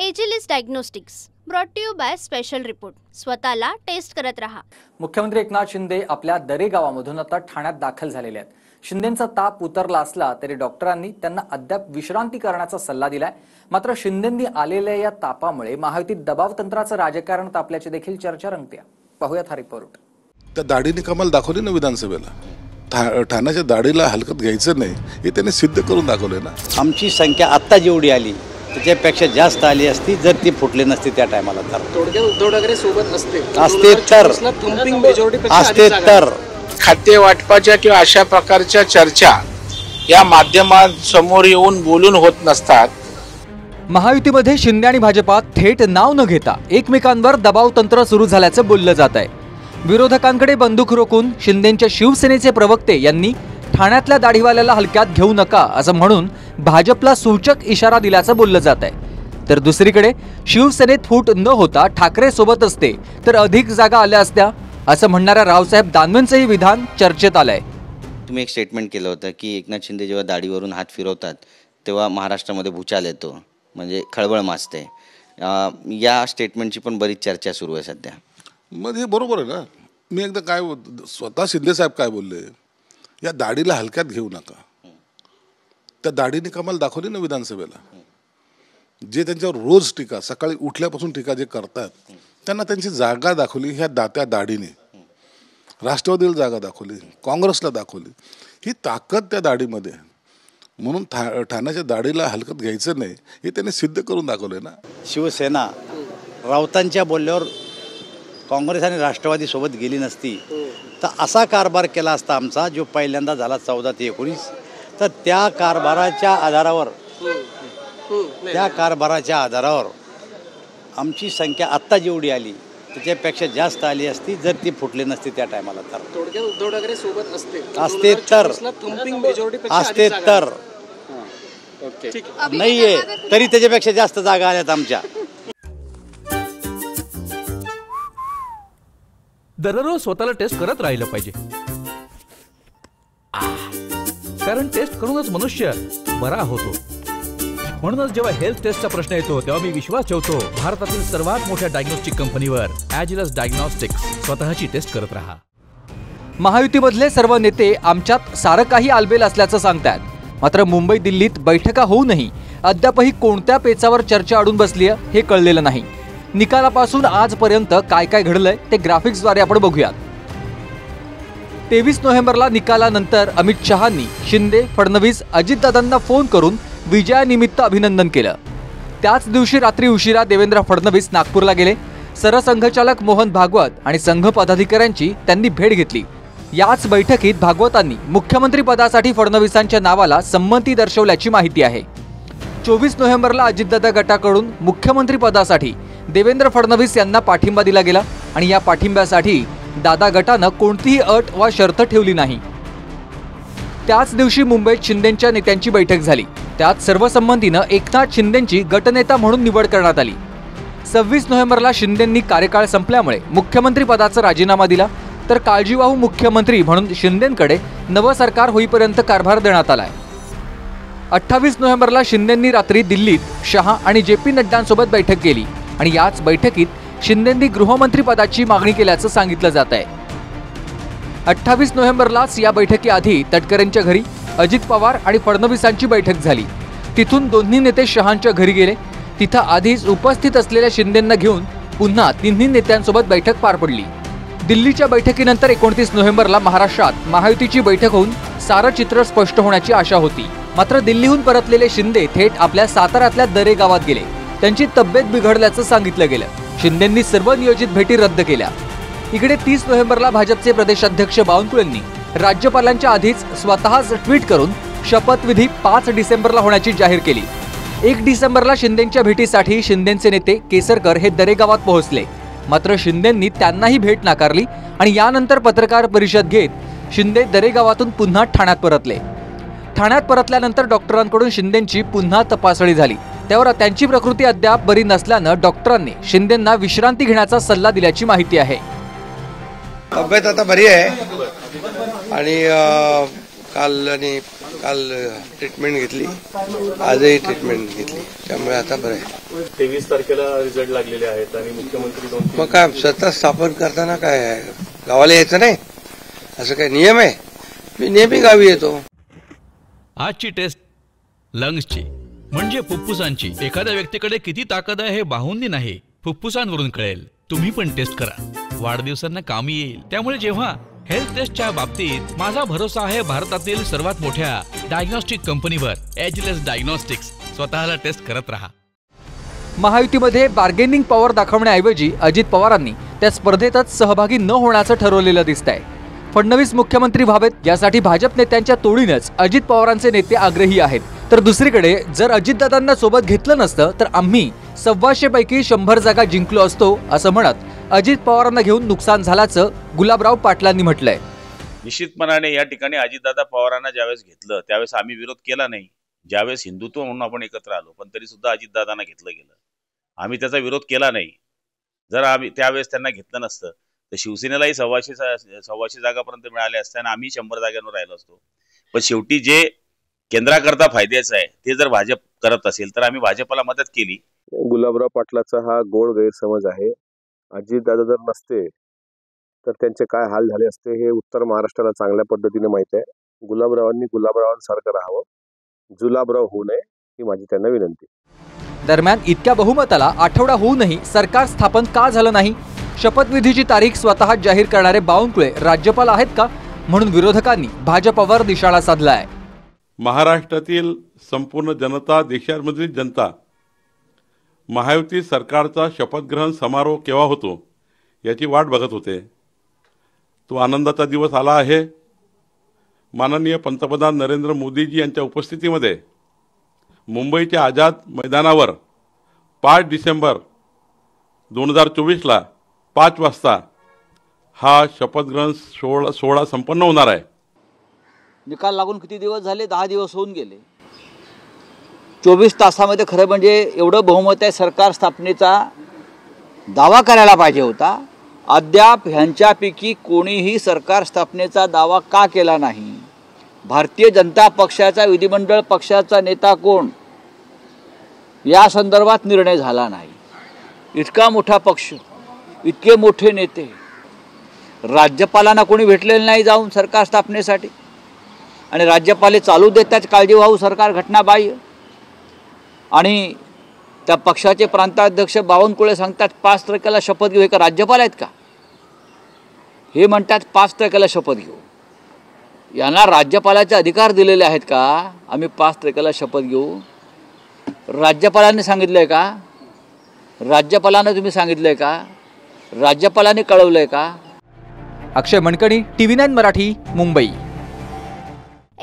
Agilus Diagnostics brought to you by special report. स्वतःला test करत रहा। मुख्यमंत्री एकनाथ शिंदे आपल्या दरे गावामधून आता ठाण्यात दाखल झालेले आहेत। शिंदेंचा ताप उतरला असला तरी डॉक्टरांनी त्यांना अद्याप विश्रांती करण्याचा सल्ला दिलाय। मात्र शिंदेंनी आलेल्या या तापामुळे महायुतीत दबाव तंत्राचं राजकारण तापल्याची देखील चर्चा रंगते। पाहूयात हा रिपोर्ट। त्या दाढीने कमाल दाखवली ना विधानसभेला। ठाण्याच्या दाढीला हलकत घ्यायचं नाही हे त्यांनी सिद्ध करून दाखवले ना। आमची संख्या आता जेवढी आली त्याच्यापेक्षा जास्त आली असती जर ती फुटली नसती त्या टायमाला तर। थोडक्यात उद्धव ठाकरे सोबत असते तर खाते वाटपाच्या किंवा अशा प्रकारच्या चर्चा या माध्यमांसमोर येऊन बोलून होत नसतात। महायुतीमध्ये शिंदे आणि भाजपात थेट नाव न घेता एकमेकांवर दबाव तंत्र सुरू झाल्याचं बोललं जात आहे। विरोधकांकडे बंदूक रोखून शिंदेंच्या शिवसेनेचे प्रवक्ते यांनी ठाण्यातल्या दाढीवाल्याला हलक्यात घेऊ नका असं म्हणून भाजपला सूचक इशारा दिल्याचं बोललं जात आहे। तर दुसरीकडे शिवसेनेत फूट न होता ठाकरे सोबत असते तर अधिक जागा आल्या असत्या असं म्हणणाऱ्या रावसाहेब दानवेंचंही विधान चर्चेत आलंय। तुम्ही एक स्टेटमेंट केलं होतं की एकनाथ शिंदे जेव्हा दाढीवरून हात फिरवतात तेव्हा महाराष्ट्रामध्ये भूचाल येतो, म्हणजे खळबळ माजते। या स्टेटमेंटची पण बरीच चर्चा सुरू आहे सध्या। मग हे बरोबर आहे ना। मी एकदा काय स्वतः शिंदे साहेब काय बोलले, या दाढीला हलक्यात घेऊ नका। त्या दाढीने कमाल दाखवली ना विधानसभेला। जे त्यांच्यावर रोज टीका, सकाळी उठल्यापासून टीका जे करतात त्यांना त्यांची जागा दाखवली ह्या त्या दाढीने। राष्ट्रवादीला जागा दाखवली, काँग्रेसला दाखवली, ही ताकद त्या दाढीमध्ये। म्हणून ठाण्याच्या दाढीला हलकत घ्यायचं नाही हे त्यांनी सिद्ध करून दाखवलंय ना। शिवसेना राऊतांच्या बोलल्यावर काँग्रेस आणि राष्ट्रवादी सोबत गेली नसती तर असा कारभार केला असता आमचा जो पहिल्यांदा झाला 14 ते 19। तर त्या कारभाराच्या आधारावर आमची संख्या आत्ता जेवढी आली त्याच्यापेक्षा जास्त आली असती जर ती फुटली नसती त्या टायमाला तर। थोडक्यात उद्धव ठाकरे सोबत असते तर नाहीये तरी त्याच्यापेक्षा जास्त जागा आल्यात आमच्या। दररोज स्वतःला टेस्ट करत राहिलं पाहिजे, कारण टेस्ट करूनच मनुष्य बरा होतो। म्हणूनच जेव्हा हेल्थ टेस्टचा प्रश्न येतो तेव्हा मी विश्वास ठेवतो भारतातील सर्वात मोठ्या डायग्नोस्टिक कंपनीवर, एजिलिस डायग्नोस्टिक्स। स्वतःची टेस्ट करत रहा। महायुतीमधले सर्व नेते आमच्यात सारं काही आलबेल असल्याचं सांगतात। मात्र मुंबई दिल्लीत बैठका होऊनही अद्यापही कोणत्या पेचावर चर्चा अडून बसली हे कळलेलं नाही। निकालापासून आजपर्यंत काय काय घडलंय ते ग्राफिक्सद्वारे आपण बघूयात। 23 नोव्हेंबरला निकालानंतर अमित शहांनी शिंदे, फडणवीस, अजितदादांना फोन करून विजयानिमित्त अभिनंदन केलं। त्याच दिवशी रात्री उशिरा देवेंद्र फडणवीस नागपूरला गेले। सरसंघचालक मोहन भागवत आणि संघ पदाधिकाऱ्यांची त्यांनी भेट घेतली। याच बैठकीत भागवतांनी मुख्यमंत्री पदासाठी फडणवीसांच्या नावाला संमती दर्शवल्याची माहिती आहे। 24 नोव्हेंबरला अजितदादा गटाकडून मुख्यमंत्री पदासाठी देवेंद्र फडणवीस यांना पाठिंबा दिला गेला आणि या पाठिंब्यासाठी दादा गटानं कोणतीही अट वा शर्त ठेवली नाही। त्याच दिवशी मुंबईत शिंदेंच्या नेत्यांची बैठक झाली। त्यात सर्वसंमतीनं एकनाथ शिंदेंची गटनेता म्हणून निवड करण्यात आली। 26 नोव्हेंबरला शिंदेंनी कार्यकाळ संपल्यामुळे मुख्यमंत्री पदाचा राजीनामा दिला, तर काळजीवाहू मुख्यमंत्री म्हणून शिंदेंकडे नवं सरकार होईपर्यंत कारभार देण्यात आलाय। 28 नोव्हेंबरला शिंदेंनी रात्री दिल्लीत शहा आणि JP नड्डांसोबत बैठक केली आणि याच बैठकीत शिंदेंनी गृहमंत्री पदाची मागणी केल्याचं सांगितलं जात आहे। 28 नोव्हेंबरलाच या बैठकीआधी तटकरेंच्या घरी अजित पवार आणि फडणवीसांची बैठक झाली। तिथून दोन्ही नेते शहांच्या घरी गेले। तिथं आधीच उपस्थित असलेल्या शिंदेंना घेऊन पुन्हा तिन्ही नेत्यांसोबत बैठक पार पडली। दिल्लीच्या बैठकीनंतर 29 नोव्हेंबरला महाराष्ट्रात महायुतीची बैठक होऊन सारं चित्र स्पष्ट होण्याची आशा होती। मात्र दिल्लीहून परतलेले शिंदे थेट आपल्या साताऱ्यातल्या दरे गावात गेले। त्यांची तब्येत बिघडल्याचं सांगितलं गेलं। शिंदेंनी सर्व नियोजित भेटी रद्द केल्या। इकडे 30 नोव्हेंबरला भाजपचे प्रदेशाध्यक्ष बावनकुळेंनी राज्यपालांच्या आधीच स्वतःच ट्विट करून शपथविधी 5 डिसेंबरला होण्याची जाहीर केली। 1 डिसेंबरला शिंदेंच्या भेटीसाठी शिंदेंचे नेते केसरकर हे दरे गावात पोहोचले। मात्र शिंदेंनी त्यांनाही भेट नाकारली आणि यानंतर पत्रकार परिषद घेत शिंदे दरे गावातून पुन्हा ठाण्यात परतले। ठाण्यात परतल्यानंतर डॉक्टरांकडून शिंदेंची पुन्हा तपासणी झाली। त्यावर त्यांची प्रकृती अद्याप बरी नसल्यानं डॉक्टरांनी शिंदेंना विश्रांती घेण्याचा सल्ला दिल्याची माहिती आहे। तब्येत आता बरी आहे आणि काल आणि काल ट्रीटमेंट घेतली, आजही ट्रीटमेंट घेतली, त्यामुळे आता बरं आहे. 23 तारखेला रिझल्ट लागलेले आहेत आणि मुख्यमंत्री 2 मग काय सत्ता स्थापन करताना काय आहे, गावाला यायचं नाही असं काय नियम आहे? मी नेहमी गावी येतो. आजची टेस्ट लंग्सची म्हणजे फुफ्फुसांची. एखाद्या व्यक्तीकडे किती ताकद आहे हे बाहुंनी नाही, फुफ्फुसांवरून कळेल. तुम्ही पण टेस्ट करा, वाढदिवसांना कामी येईल. त्यामुळे जेव्हा हेल्थ टेस्टच्या बाबतीत माझा भरोसा आहे भारतातील सर्वात मोठ्या डायग्नोस्टिक कंपनीवर, एजलेस डायग्नोस्टिक्स. स्वतःला टेस्ट करत राहा. महायुतीमध्ये बार्गेनिंग पॉवर दाखवण्याऐवजी अजित पवारांनी त्या स्पर्धेतच सहभागी न होण्याचं ठरवलेलं दिसतंय. फडणवीस मुख्यमंत्री व्हावेत यासाठी भाजप नेत्यांच्या तोडीनच अजित पवारांचे नेते आग्रही आहेत. तर दुसरीकडे जर अजितदादांना सोबत घेतलं नसतं तर आम्ही 125 पैकी 100 जागा जिंकलो असतो असं म्हणत अजित पवारांना घेऊन नुकसान झाल्याचं गुलाबराव पाटलांनी म्हटलंय. निश्चितपणाने या ठिकाणी अजितदादा पवारांना ज्यावेळेस घेतलं त्यावेळेस आम्ही विरोध केला नाही. ज्यावेळेस हिंदुत्व म्हणून आपण एकत्र आलो, पण तरी सुद्धा अजितदादांना घेतलं गेलं, आम्ही त्याचा विरोध केला नाही. जर आम्ही त्यावेळेस त्यांना घेतलं नसतं तर शिवसेनेलाही 125 जागापर्यंत मिळाल्या असत्या आणि आम्ही 100 जागांवर राहिलो असतो. पण शेवटी जे केंद्राकरता फायद्याचं आहे ते जर भाजप करत असेल तर आम्ही भाजपला मदत केली. गुलाबराव पाटलाचा हा गोड गैरसमज आहे. अजितदादा जर नसते तर त्यांचे काय हाल झाले असते हे उत्तर महाराष्ट्राला चांगल्या पद्धतीने माहित आहे. गुलाबरावांनी गुलाबरावांसारखं राहावं, जुलाबराव होऊ नये ही माझी त्यांना विनंती. दरम्यान इतक्या बहुमताला आठवडा होऊनही सरकार स्थापन का झालं नाही? शपथविधीची तारीख स्वतः जाहीर करणारे बावनकुळे राज्यपाल आहेत का? म्हणून विरोधकांनी भाजपवर निशाणा साधलाय. महाराष्ट्रातील संपूर्ण जनता, देशामधील जनता महायुती सरकारचा शपथग्रहण समारोह केव्हा होतो याची वाट बघत होते. तो आनंदाचा दिवस आला आहे. माननीय पंतप्रधान नरेंद्र मोदीजी यांच्या उपस्थितीमध्ये मुंबईच्या आझाद मैदानावर 5 डिसेंबर 2024ला 5 वाजता हा शपथग्रहण सोहळा संपन्न होणार आहे. निकाल लागून किती दिवस झाले? 10 दिवस होऊन गेले. 24 तासामध्ये खरं म्हणजे एवढं बहुमत आहे सरकार स्थापनेचा दावा करायला पाहिजे होता. अद्याप ह्यांच्यापैकी कोणीही सरकार स्थापनेचा दावा का केला नाही? भारतीय जनता पक्षाचा विधिमंडळ पक्षाचा नेता कोण या संदर्भात निर्णय झाला नाही. इतका मोठा पक्ष, इतके मोठे नेते, राज्यपालांना कोणी भेटलेलं नाही जाऊन सरकार स्थापनेसाठी. आणि राज्यपाल चालू देतात काळजीवाहू सरकार घटनाबाह्य. आणि त्या पक्षाचे प्रांताध्यक्ष बावनकुळे सांगतात 5 तारखेला शपथ घेऊ. हे का राज्यपाल आहेत का? हे म्हणतात 5 तारखेला शपथ घेऊ. यांना राज्यपालाचे अधिकार दिलेले आहेत का? आम्ही 5 तारखेला शपथ घेऊ. राज्यपालांनी सांगितलंय का? राज्यपालांना तुम्ही सांगितलंय का? राज्यपालांनी कळवलंय का? Akshay Mankani, TV9 Marathi, Mumbai.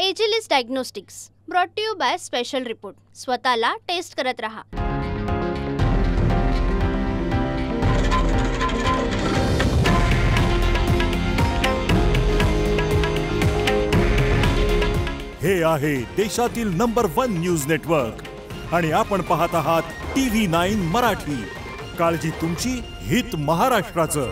Agilus Diagnostics brought to you by special report. स्वतःला टेस्ट करत रहा. हे आहे देशातील नंबर 1 न्यूज नेटवर्क आणि आपण पाहत आहात TV9 मराठी. काळजी तुमची, हित महाराष्ट्राचं.